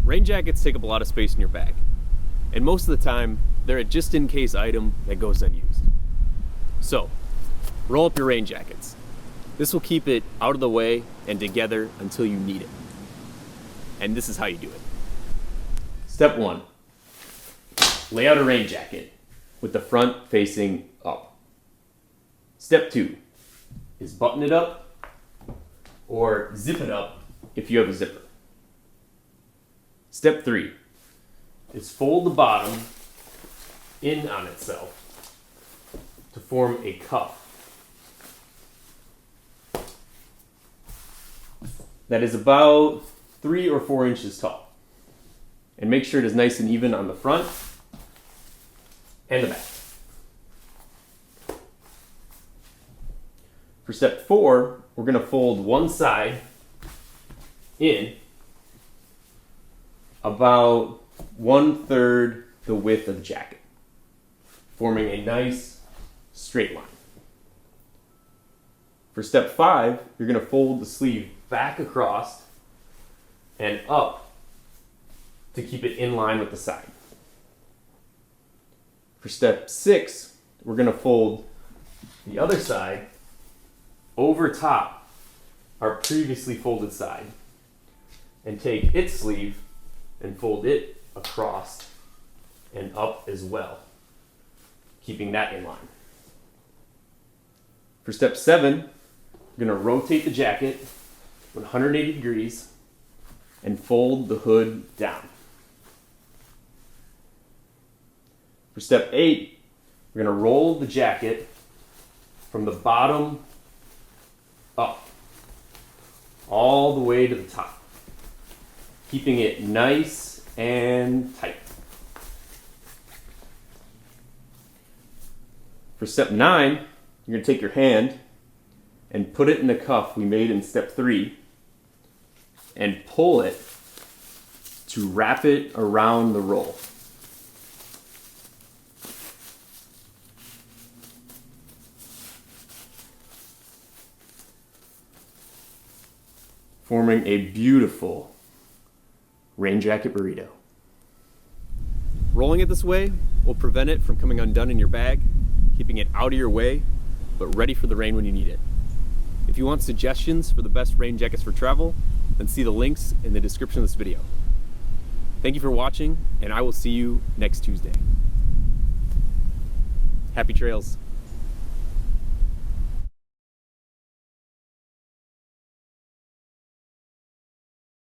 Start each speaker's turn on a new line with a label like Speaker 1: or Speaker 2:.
Speaker 1: Rain jackets take up a lot of space in your bag, and most of the time, they're a just-in-case item that goes unused. So, roll up your rain jackets. This will keep it out of the way and together until you need it. And this is how you do it. Step 1. Lay out a rain jacket with the front facing up. Step 2 is button it up or zip it up if you have a zipper. Step 3 is fold the bottom in on itself to form a cuff. That is about 3 or 4 inches tall. And make sure it is nice and even on the front and the back. For step 4, we're going to fold one side in about 1/3 the width of the jacket, forming a nice straight line. For step 5, you're going to fold the sleeve back across and up to keep it in line with the side. For step 6, we're going to fold the other side over top our previously folded side and take its sleeve and fold it across and up as well, keeping that in line. For step 7, we're going to rotate the jacket 180 degrees and fold the hood down. For step 8, we're going to roll the jacket from the bottom up, all the way to the top, keeping it nice and tight. For step 9, you're going to take your hand and put it in the cuff we made in step 3 and pull it to wrap it around the roll. Forming a beautiful rain jacket burrito. Rolling it this way will prevent it from coming undone in your bag, keeping it out of your way, but ready for the rain when you need it. If you want suggestions for the best rain jackets for travel, then see the links in the description of this video. Thank you for watching, and I will see you next Tuesday. Happy trails.